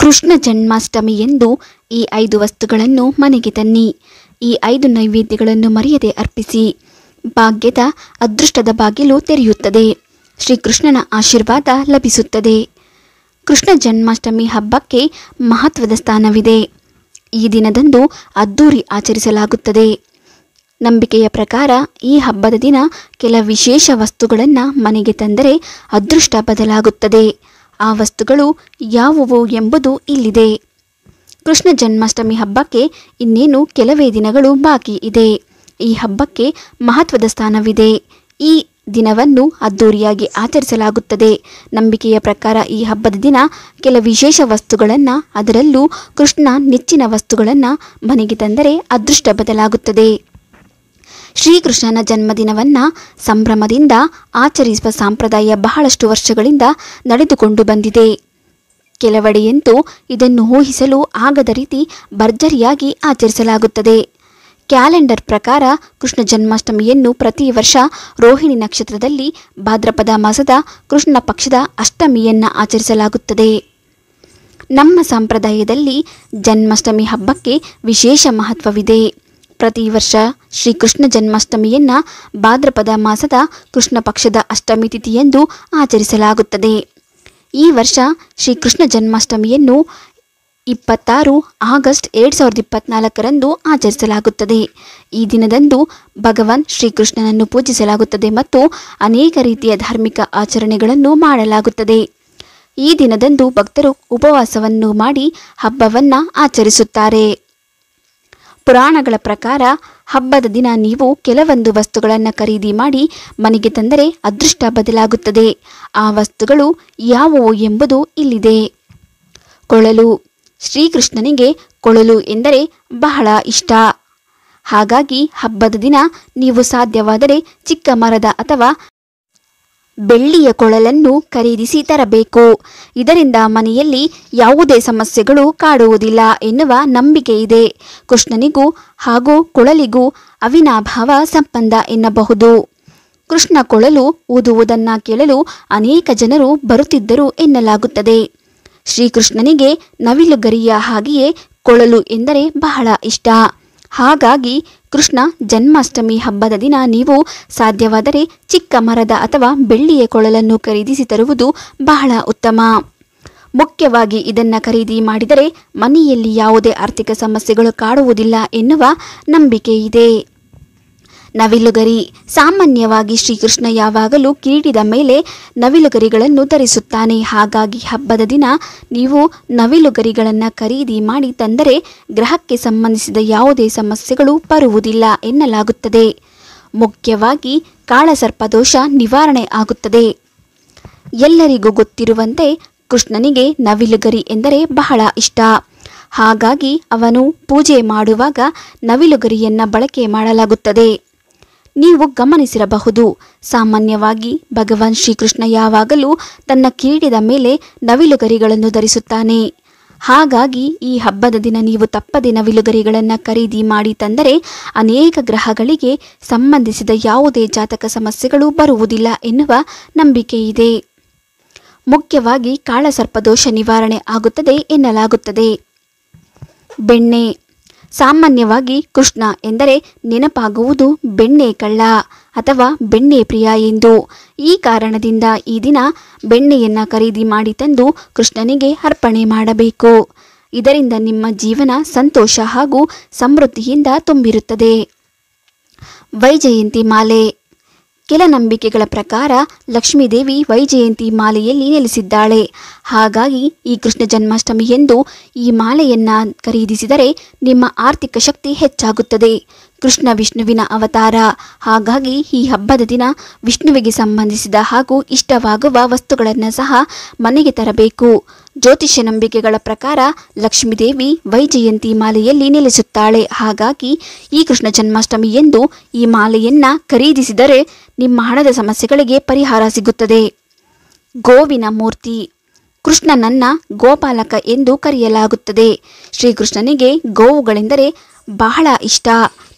ಕೃಷ್ಣ ಜನ್ಮಾಷ್ಟಮಿ ಎಂದು ಈ 5 ವಸ್ತುಗಳನ್ನು ಮನೆಗೆ ತನ್ನಿ. ಈ 5 ನೈವೇದ್ಯಗಳನ್ನು ಮರೆಯದೆ ಅರ್ಪಿಸಿ. ಭಾಗ್ಯದ ಅದೃಷ್ಟದ ಬಾಗಿಲು ತೆರೆಯುತ್ತದೆ. ಶ್ರೀಕೃಷ್ಣನ ಆಶೀರ್ವಾದ ಲಭಿಸುತ್ತದೆ. ಕೃಷ್ಣ ಜನ್ಮಾಷ್ಟಮಿ ಹಬ್ಬಕ್ಕೆ ಮಹತ್ವದ ಸ್ಥಾನವಿದೆ. ಈ ದಿನದಂದು ಅದ್ದೂರಿ ಆಚರಿಸಲಾಗುತ್ತದೆ. ನಂಬಿಕೆಯ ಪ್ರಕಾರ ಈ ಹಬ್ಬದ ದಿನ ಕೆಲ ವಿಶೇಷ ವಸ್ತುಗಳನ್ನು ಮನೆಗೆ ತಂದರೆ ಅದೃಷ್ಟ ಬದಲಾಗುತ್ತದೆ. ಆ ವಸ್ತುಗಳು ಯಾವುವು ಎಂಬುದು ಇಲ್ಲಿದೆ. ಕೃಷ್ಣ ಜನ್ಮಾಷ್ಟಮಿ ಹಬ್ಬಕ್ಕೆ ಇನ್ನೇನು ಕೆಲವೇ ದಿನಗಳು ಬಾಕಿ ಇದೆ. ಈ ಹಬ್ಬಕ್ಕೆ ಮಹತ್ವದ ಸ್ಥಾನವಿದೆ. ಈ ದಿನವನ್ನು ಅದ್ದೂರಿಯಾಗಿ ಆಚರಿಸಲಾಗುತ್ತದೆ. ನಂಬಿಕೆಯ ಪ್ರಕಾರ ಈ ಹಬ್ಬದ ದಿನ ಕೆಲ ವಿಶೇಷ ವಸ್ತುಗಳನ್ನು, ಅದರಲ್ಲೂ ಕೃಷ್ಣ ನೆಚ್ಚಿನ ವಸ್ತುಗಳನ್ನು ಮನೆಗೆ ತಂದರೆ ಅದೃಷ್ಟ ಬದಲಾಗುತ್ತದೆ. ಶ್ರೀಕೃಷ್ಣನ ಜನ್ಮದಿನವನ್ನು ಸಂಭ್ರಮದಿಂದ ಆಚರಿಸುವ ಸಂಪ್ರದಾಯ ಬಹಳಷ್ಟು ವರ್ಷಗಳಿಂದ ನಡೆದುಕೊಂಡು ಬಂದಿದೆ. ಕೆಲವೆಡೆಯಂತೂ ಇದನ್ನು ಊಹಿಸಲು ಆಗದ ರೀತಿ ಭರ್ಜರಿಯಾಗಿ ಆಚರಿಸಲಾಗುತ್ತದೆ. ಕ್ಯಾಲೆಂಡರ್ ಪ್ರಕಾರ ಕೃಷ್ಣ ಜನ್ಮಾಷ್ಟಮಿಯನ್ನು ಪ್ರತಿ ವರ್ಷ ರೋಹಿಣಿ ನಕ್ಷತ್ರದಲ್ಲಿ ಭಾದ್ರಪದ ಮಾಸದ ಕೃಷ್ಣ ಪಕ್ಷದ ಅಷ್ಟಮಿಯನ್ನು ಆಚರಿಸಲಾಗುತ್ತದೆ. ನಮ್ಮ ಸಂಪ್ರದಾಯದಲ್ಲಿ ಜನ್ಮಾಷ್ಟಮಿ ಹಬ್ಬಕ್ಕೆ ವಿಶೇಷ ಮಹತ್ವವಿದೆ. ಪ್ರತಿ ವರ್ಷ ಶ್ರೀಕೃಷ್ಣ ಜನ್ಮಾಷ್ಟಮಿಯನ್ನು ಭಾದ್ರಪದ ಮಾಸದ ಕೃಷ್ಣ ಪಕ್ಷದ ಅಷ್ಟಮಿ ತಿಥಿಯಂದು ಆಚರಿಸಲಾಗುತ್ತದೆ. ಈ ವರ್ಷ ಶ್ರೀಕೃಷ್ಣ ಜನ್ಮಾಷ್ಟಮಿಯನ್ನು 26 ಆಗಸ್ಟ್ 2024ರಂದು ಆಚರಿಸಲಾಗುತ್ತದೆ. ಈ ದಿನದಂದು ಭಗವಾನ್ ಶ್ರೀಕೃಷ್ಣನನ್ನು ಪೂಜಿಸಲಾಗುತ್ತದೆ ಮತ್ತು ಅನೇಕ ರೀತಿಯ ಧಾರ್ಮಿಕ ಆಚರಣೆಗಳನ್ನು ಮಾಡಲಾಗುತ್ತದೆ. ಈ ದಿನದಂದು ಭಕ್ತರು ಉಪವಾಸವನ್ನು ಮಾಡಿ ಹಬ್ಬವನ್ನು ಆಚರಿಸುತ್ತಾರೆ. ಪುರಾಣಗಳ ಪ್ರಕಾರ ಹಬ್ಬದ ದಿನ ನೀವು ಕೆಲವೊಂದು ವಸ್ತುಗಳನ್ನು ಖರೀದಿ ಮಾಡಿ ಮನೆಗೆ ತಂದರೆ ಅದೃಷ್ಟ ಬದಲಾಗುತ್ತದೆ. ಆ ವಸ್ತುಗಳು ಯಾವುವು ಎಂಬುದು ಇಲ್ಲಿದೆ. ಕೊಳಲು. ಶ್ರೀಕೃಷ್ಣನಿಗೆ ಕೊಳಲು ಎಂದರೆ ಬಹಳ ಇಷ್ಟ. ಹಾಗಾಗಿ ಹಬ್ಬದ ದಿನ ನೀವು ಸಾಧ್ಯವಾದರೆ ಚಿಕ್ಕ ಮರದ ಅಥವಾ ಬೆಳ್ಳಿಯ ಕೊಳಲನ್ನು ಖರೀದಿಸಿ ತರಬೇಕು. ಇದರಿಂದ ಮನೆಯಲ್ಲಿ ಯಾವುದೇ ಸಮಸ್ಯೆಗಳು ಕಾಡುವುದಿಲ್ಲ ಎನ್ನುವ ನಂಬಿಕೆ ಇದೆ. ಕೃಷ್ಣನಿಗೂ ಹಾಗೂ ಕೊಳಲಿಗೂ ಅವಿನಾಭಾವ ಸಂಬಂಧ ಎನ್ನಬಹುದು. ಕೃಷ್ಣ ಕೊಳಲು ಊದುವುದನ್ನು ಕೇಳಲು ಅನೇಕ ಜನರು ಬರುತ್ತಿದ್ದರು ಎನ್ನಲಾಗುತ್ತದೆ. ಶ್ರೀಕೃಷ್ಣನಿಗೆ ನವಿಲುಗರಿಯ ಹಾಗೆಯೇ ಕೊಳಲು ಎಂದರೆ ಬಹಳ ಇಷ್ಟ. ಹಾಗಾಗಿ ಕೃಷ್ಣ ಜನ್ಮಾಷ್ಟಮಿ ಹಬ್ಬದ ದಿನ ನೀವು ಸಾಧ್ಯವಾದರೆ ಚಿಕ್ಕ ಮರದ ಅಥವಾ ಬೆಳ್ಳಿಯ ಕೊಳಲನ್ನು ಖರೀದಿಸಿ ತರುವುದು ಬಹಳ ಉತ್ತಮ. ಮುಖ್ಯವಾಗಿ ಇದನ್ನು ಖರೀದಿ ಮಾಡಿದರೆ ಮನೆಯಲ್ಲಿ ಯಾವುದೇ ಆರ್ಥಿಕ ಸಮಸ್ಯೆಗಳು ಕಾಡುವುದಿಲ್ಲ ಎನ್ನುವ ನಂಬಿಕೆ ಇದೆ. ನವಿಲುಗರಿ. ಸಾಮಾನ್ಯವಾಗಿ ಶ್ರೀಕೃಷ್ಣ ಯಾವಾಗಲೂ ಕಿರೀಟದ ಮೇಲೆ ನವಿಲುಗರಿಗಳನ್ನು ಧರಿಸುತ್ತಾನೆ. ಹಾಗಾಗಿ ಹಬ್ಬದ ದಿನ ನೀವು ನವಿಲುಗರಿಗಳನ್ನು ಖರೀದಿ ಮಾಡಿ ತಂದರೆ ಗ್ರಹಕ್ಕೆ ಸಂಬಂಧಿಸಿದ ಯಾವುದೇ ಸಮಸ್ಯೆಗಳು ಬರುವುದಿಲ್ಲ ಎನ್ನಲಾಗುತ್ತದೆ. ಮುಖ್ಯವಾಗಿ ಕಾಳಸರ್ಪದೋಷ ನಿವಾರಣೆ ಆಗುತ್ತದೆ. ಎಲ್ಲರಿಗೂ ಗೊತ್ತಿರುವಂತೆ ಕೃಷ್ಣನಿಗೆ ನವಿಲುಗರಿ ಎಂದರೆ ಬಹಳ ಇಷ್ಟ. ಹಾಗಾಗಿ ಅವನು ಪೂಜೆ ಮಾಡುವಾಗ ನವಿಲುಗರಿಯನ್ನು ಬಳಕೆ ಮಾಡಲಾಗುತ್ತದೆ. ನೀವು ಗಮನಿಸಿರಬಹುದು, ಸಾಮಾನ್ಯವಾಗಿ ಭಗವಾನ್ ಶ್ರೀಕೃಷ್ಣ ಯಾವಾಗಲೂ ತನ್ನ ಕಿರೀಟದ ಮೇಲೆ ನವಿಲುಗರಿಗಳನ್ನು ಧರಿಸುತ್ತಾನೆ. ಹಾಗಾಗಿ ಈ ಹಬ್ಬದ ದಿನ ನೀವು ತಪ್ಪದೆ ನವಿಲುಗರಿಗಳನ್ನು ಖರೀದಿ ಮಾಡಿ ತಂದರೆ ಅನೇಕ ಗ್ರಹಗಳಿಗೆ ಸಂಬಂಧಿಸಿದ ಯಾವುದೇ ಜಾತಕ ಸಮಸ್ಯೆಗಳು ಬರುವುದಿಲ್ಲ ಎನ್ನುವ ನಂಬಿಕೆ ಇದೆ. ಮುಖ್ಯವಾಗಿ ಕಾಳಸರ್ಪದೋಷ ನಿವಾರಣೆ ಆಗುತ್ತದೆ ಎನ್ನಲಾಗುತ್ತದೆ. ಬೆಣ್ಣೆ. ಸಾಮಾನ್ಯವಾಗಿ ಕೃಷ್ಣ ಎಂದರೆ ನೆನಪಾಗುವುದು ಬೆಣ್ಣೆ ಕಳ್ಳ ಅಥವಾ ಬೆಣ್ಣೆ ಪ್ರಿಯ ಎಂದು. ಈ ಕಾರಣದಿಂದ ಈ ದಿನ ಬೆಣ್ಣೆಯನ್ನು ಖರೀದಿ ಮಾಡಿ ತಂದು ಕೃಷ್ಣನಿಗೆ ಅರ್ಪಣೆ ಮಾಡಬೇಕು. ಇದರಿಂದ ನಿಮ್ಮ ಜೀವನ ಸಂತೋಷ ಹಾಗೂ ಸಮೃದ್ಧಿಯಿಂದ ತುಂಬಿರುತ್ತದೆ. ವೈಜಯಂತಿ ಮಾಲೆ. ಕೆಲ ನಂಬಿಕೆಗಳ ಪ್ರಕಾರ ಲಕ್ಷ್ಮೀದೇವಿ ವೈಜಯಂತಿ ಮಾಲೆಯಲ್ಲಿ ನೆಲೆಸಿದ್ದಾಳೆ. ಹಾಗಾಗಿ ಈ ಕೃಷ್ಣ ಜನ್ಮಾಷ್ಟಮಿಯಂದು ಈ ಮಾಲೆಯನ್ನು ಖರೀದಿಸಿದರೆ ನಿಮ್ಮ ಆರ್ಥಿಕ ಶಕ್ತಿ ಹೆಚ್ಚಾಗುತ್ತದೆ. ಕೃಷ್ಣ ವಿಷ್ಣುವಿನ ಅವತಾರ. ಹಾಗಾಗಿ ಈ ಹಬ್ಬದ ದಿನ ವಿಷ್ಣುವಿಗೆ ಸಂಬಂಧಿಸಿದ ಹಾಗೂ ಇಷ್ಟವಾಗುವ ವಸ್ತುಗಳನ್ನು ಸಹ ಮನೆಗೆ ತರಬೇಕು. ಜ್ಯೋತಿಷ್ಯ ನಂಬಿಕೆಗಳ ಪ್ರಕಾರ ಲಕ್ಷ್ಮೀದೇವಿ ವೈಜಯಂತಿ ಮಾಲೆಯಲ್ಲಿ ನೆಲೆಸುತ್ತಾಳೆ. ಹಾಗಾಗಿ ಈ ಕೃಷ್ಣ ಜನ್ಮಾಷ್ಟಮಿಯಂದು ಈ ಮಾಲೆಯನ್ನು ಖರೀದಿಸಿದರೆ ನಿಮ್ಮ ಹಣದ ಸಮಸ್ಯೆಗಳಿಗೆ ಪರಿಹಾರ ಸಿಗುತ್ತದೆ. ಗೋವಿನ ಮೂರ್ತಿ. ಕೃಷ್ಣನನ್ನ ಗೋಪಾಲಕ ಎಂದು ಕರೆಯಲಾಗುತ್ತದೆ. ಶ್ರೀಕೃಷ್ಣನಿಗೆ ಗೋವುಗಳೆಂದರೆ ಬಹಳ ಇಷ್ಟ.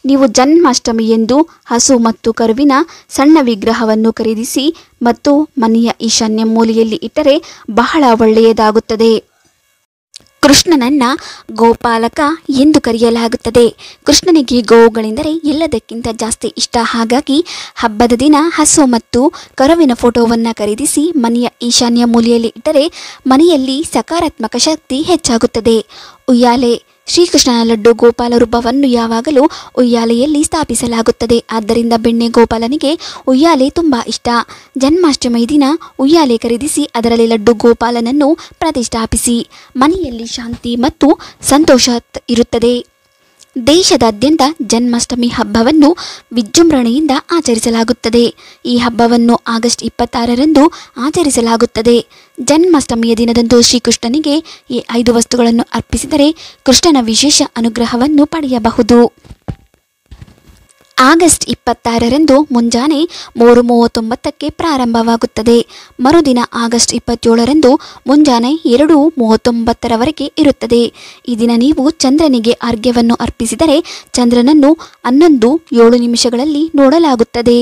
ನೀವು ಜನ್ಮಾಷ್ಟಮಿಯಂದು ಹಸು ಮತ್ತು ಕರುವಿನ ಸಣ್ಣ ವಿಗ್ರಹವನ್ನು ಖರೀದಿಸಿ ಮತ್ತು ಮನೆಯ ಈಶಾನ್ಯ ಮೂಲೆಯಲ್ಲಿ ಇಟ್ಟರೆ ಬಹಳ ಒಳ್ಳೆಯದಾಗುತ್ತದೆ. ಕೃಷ್ಣನನ್ನ ಗೋಪಾಲಕ ಎಂದು ಕರೆಯಲಾಗುತ್ತದೆ. ಕೃಷ್ಣನಿಗೆ ಗೋವುಗಳೆಂದರೆ ಎಲ್ಲದಕ್ಕಿಂತ ಜಾಸ್ತಿ ಇಷ್ಟ. ಹಾಗಾಗಿ ಹಬ್ಬದ ದಿನ ಹಸು ಮತ್ತು ಕರುವಿನ ಫೋಟೋವನ್ನು ಖರೀದಿಸಿ ಮನೆಯ ಈಶಾನ್ಯ ಮೂಲೆಯಲ್ಲಿ ಇಟ್ಟರೆ ಮನೆಯಲ್ಲಿ ಸಕಾರಾತ್ಮಕ ಶಕ್ತಿ ಹೆಚ್ಚಾಗುತ್ತದೆ. ಉಯ್ಯಾಲೆ. ಶ್ರೀಕೃಷ್ಣನ ಲಡ್ಡು ಗೋಪಾಲ ರೂಪವನ್ನು ಯಾವಾಗಲೂ ಉಯ್ಯಾಲೆಯಲ್ಲಿ ಸ್ಥಾಪಿಸಲಾಗುತ್ತದೆ. ಆದ್ದರಿಂದ ಬೆಣ್ಣೆ ಗೋಪಾಲನಿಗೆ ಉಯ್ಯಾಲೆ ತುಂಬ ಇಷ್ಟ. ಜನ್ಮಾಷ್ಟಮಿ ದಿನ ಉಯ್ಯಾಲೆ ಖರೀದಿಸಿ ಅದರಲ್ಲಿ ಲಡ್ಡು ಗೋಪಾಲನನ್ನು ಪ್ರತಿಷ್ಠಾಪಿಸಿ ಮನೆಯಲ್ಲಿ ಶಾಂತಿ ಮತ್ತು ಸಂತೋಷ ಇರುತ್ತದೆ. ದೇಶದಾದ್ಯಂತ ಜನ್ಮಾಷ್ಟಮಿ ಹಬ್ಬವನ್ನು ವಿಜೃಂಭಣೆಯಿಂದ ಆಚರಿಸಲಾಗುತ್ತದೆ. ಈ ಹಬ್ಬವನ್ನು ಆಗಸ್ಟ್ 26ರಂದು ಆಚರಿಸಲಾಗುತ್ತದೆ. ಜನ್ಮಾಷ್ಟಮಿಯ ದಿನದಂದು ಶ್ರೀಕೃಷ್ಣನಿಗೆ ಈ 5 ವಸ್ತುಗಳನ್ನು ಅರ್ಪಿಸಿದರೆ ಕೃಷ್ಣನ ವಿಶೇಷ ಅನುಗ್ರಹವನ್ನು ಪಡೆಯಬಹುದು. ಆಗಸ್ಟ್ 26ರಂದು ಮುಂಜಾನೆ 3:39ಕ್ಕೆ ಪ್ರಾರಂಭವಾಗುತ್ತದೆ. ಮರುದಿನ ಆಗಸ್ಟ್ 27ರಂದು ಮುಂಜಾನೆ 2:39ರವರೆಗೆ ಇರುತ್ತದೆ. ಈ ದಿನ ನೀವು ಚಂದ್ರನಿಗೆ ಅರ್ಘ್ಯವನ್ನು ಅರ್ಪಿಸಿದರೆ ಚಂದ್ರನನ್ನು 11:07 ನೋಡಲಾಗುತ್ತದೆ.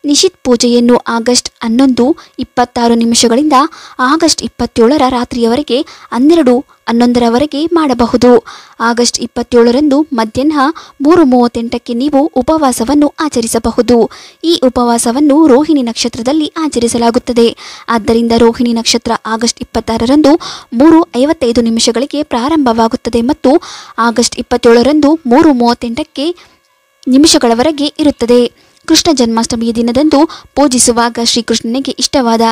ನಿಶಿತ್ ಪೂಜೆಯನ್ನು ಆಗಸ್ಟ್ 11:26 ಆಗಸ್ಟ್ 27ರ ರಾತ್ರಿಯವರೆಗೆ 12:11 ಮಾಡಬಹುದು. ಆಗಸ್ಟ್ 27ರಂದು ಮಧ್ಯಾಹ್ನ 3:38ಕ್ಕೆ ನೀವು ಉಪವಾಸವನ್ನು ಆಚರಿಸಬಹುದು. ಈ ಉಪವಾಸವನ್ನು ರೋಹಿಣಿ ನಕ್ಷತ್ರದಲ್ಲಿ ಆಚರಿಸಲಾಗುತ್ತದೆ. ಆದ್ದರಿಂದ ರೋಹಿಣಿ ನಕ್ಷತ್ರ ಆಗಸ್ಟ್ 26ರಂದು 3:55 ಪ್ರಾರಂಭವಾಗುತ್ತದೆ ಮತ್ತು ಆಗಸ್ಟ್ 27ರಂದು 3:38 ಇರುತ್ತದೆ. ಕೃಷ್ಣ ಜನ್ಮಾಷ್ಟಮಿಯ ದಿನದಂದು ಪೂಜಿಸುವಾಗ ಶ್ರೀಕೃಷ್ಣನಿಗೆ ಇಷ್ಟವಾದ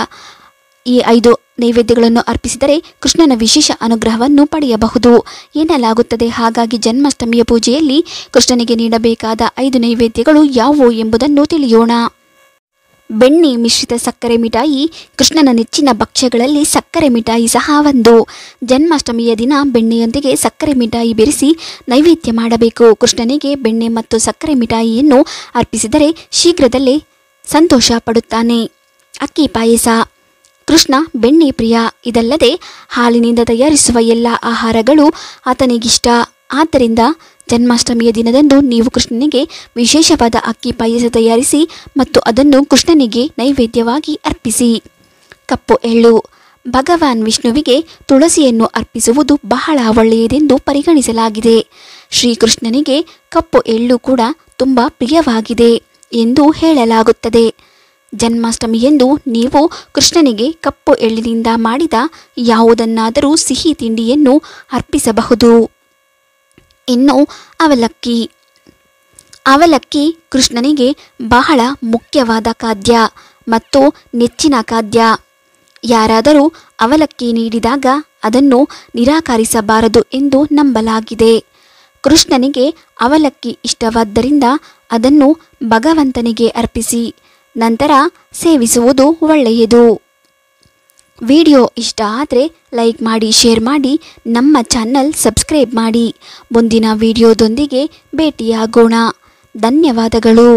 ಈ 5 ನೈವೇದ್ಯಗಳನ್ನು ಅರ್ಪಿಸಿದರೆ ಕೃಷ್ಣನ ವಿಶೇಷ ಅನುಗ್ರಹವನ್ನು ಪಡೆಯಬಹುದು ಎನ್ನಲಾಗುತ್ತದೆ. ಹಾಗಾಗಿ ಜನ್ಮಾಷ್ಟಮಿಯ ಪೂಜೆಯಲ್ಲಿ ಕೃಷ್ಣನಿಗೆ ನೀಡಬೇಕಾದ 5 ನೈವೇದ್ಯಗಳು ಯಾವುವು ಎಂಬುದನ್ನು ತಿಳಿಯೋಣ. ಬೆಣ್ಣೆ ಮಿಶ್ರಿತ ಸಕ್ಕರೆ ಮಿಠಾಯಿ. ಕೃಷ್ಣನ ನೆಚ್ಚಿನ ಭಕ್ಷ್ಯಗಳಲ್ಲಿ ಸಕ್ಕರೆ ಮಿಠಾಯಿ ಸಹ ಒಂದು. ಜನ್ಮಾಷ್ಟಮಿಯ ದಿನ ಬೆಣ್ಣೆಯೊಂದಿಗೆ ಸಕ್ಕರೆ ಮಿಠಾಯಿ ಬೆರೆಸಿ ನೈವೇದ್ಯ ಮಾಡಬೇಕು. ಕೃಷ್ಣನಿಗೆ ಬೆಣ್ಣೆ ಮತ್ತು ಸಕ್ಕರೆ ಮಿಠಾಯಿಯನ್ನು ಅರ್ಪಿಸಿದರೆ ಶೀಘ್ರದಲ್ಲೇ ಸಂತೋಷ ಪಡುತ್ತಾನೆ. ಅಕ್ಕಿ ಪಾಯಸ. ಕೃಷ್ಣ ಬೆಣ್ಣೆ ಪ್ರಿಯ. ಇದಲ್ಲದೆ ಹಾಲಿನಿಂದ ತಯಾರಿಸುವ ಎಲ್ಲ ಆಹಾರಗಳು ಆತನಿಗಿಷ್ಟ. ಆದ್ದರಿಂದ ಜನ್ಮಾಷ್ಟಮಿಯ ದಿನದಂದು ನೀವು ಕೃಷ್ಣನಿಗೆ ವಿಶೇಷವಾದ ಅಕ್ಕಿ ಪಾಯಸ ತಯಾರಿಸಿ ಮತ್ತು ಅದನ್ನು ಕೃಷ್ಣನಿಗೆ ನೈವೇದ್ಯವಾಗಿ ಅರ್ಪಿಸಿ. ಕಪ್ಪು ಎಳ್ಳು. ಭಗವಾನ್ ವಿಷ್ಣುವಿಗೆ ತುಳಸಿಯನ್ನು ಅರ್ಪಿಸುವುದು ಬಹಳ ಒಳ್ಳೆಯದೆಂದು ಪರಿಗಣಿಸಲಾಗಿದೆ. ಶ್ರೀಕೃಷ್ಣನಿಗೆ ಕಪ್ಪು ಎಳ್ಳು ಕೂಡ ತುಂಬ ಪ್ರಿಯವಾಗಿದೆ ಎಂದು ಹೇಳಲಾಗುತ್ತದೆ. ಜನ್ಮಾಷ್ಟಮಿಯಂದು ನೀವು ಕೃಷ್ಣನಿಗೆ ಕಪ್ಪು ಎಳ್ಳಿನಿಂದ ಮಾಡಿದ ಯಾವುದನ್ನಾದರೂ ಸಿಹಿ ತಿಂಡಿಯನ್ನು ಅರ್ಪಿಸಬಹುದು. ಇನ್ನು ಅವಲಕ್ಕಿ. ಅವಲಕ್ಕಿ ಕೃಷ್ಣನಿಗೆ ಬಹಳ ಮುಖ್ಯವಾದ ಖಾದ್ಯ ಮತ್ತು ನೆಚ್ಚಿನ ಖಾದ್ಯ. ಯಾರಾದರೂ ಅವಲಕ್ಕಿ ನೀಡಿದಾಗ ಅದನ್ನು ನಿರಾಕರಿಸಬಾರದು ಎಂದು ನಂಬಲಾಗಿದೆ. ಕೃಷ್ಣನಿಗೆ ಅವಲಕ್ಕಿ ಇಷ್ಟವಾದ್ದರಿಂದ ಅದನ್ನು ಭಗವಂತನಿಗೆ ಅರ್ಪಿಸಿ ನಂತರ ಸೇವಿಸುವುದು ಒಳ್ಳೆಯದು. ವಿಡಿಯೋ ಇಷ್ಟ ಆದರೆ ಲೈಕ್ ಮಾಡಿ, ಶೇರ್ ಮಾಡಿ, ನಮ್ಮ ಚಾನಲ್ ಸಬ್ಸ್ಕ್ರೈಬ್ ಮಾಡಿ. ಮುಂದಿನ ವಿಡಿಯೋದೊಂದಿಗೆ ಭೇಟಿಯಾಗೋಣ. ಧನ್ಯವಾದಗಳು.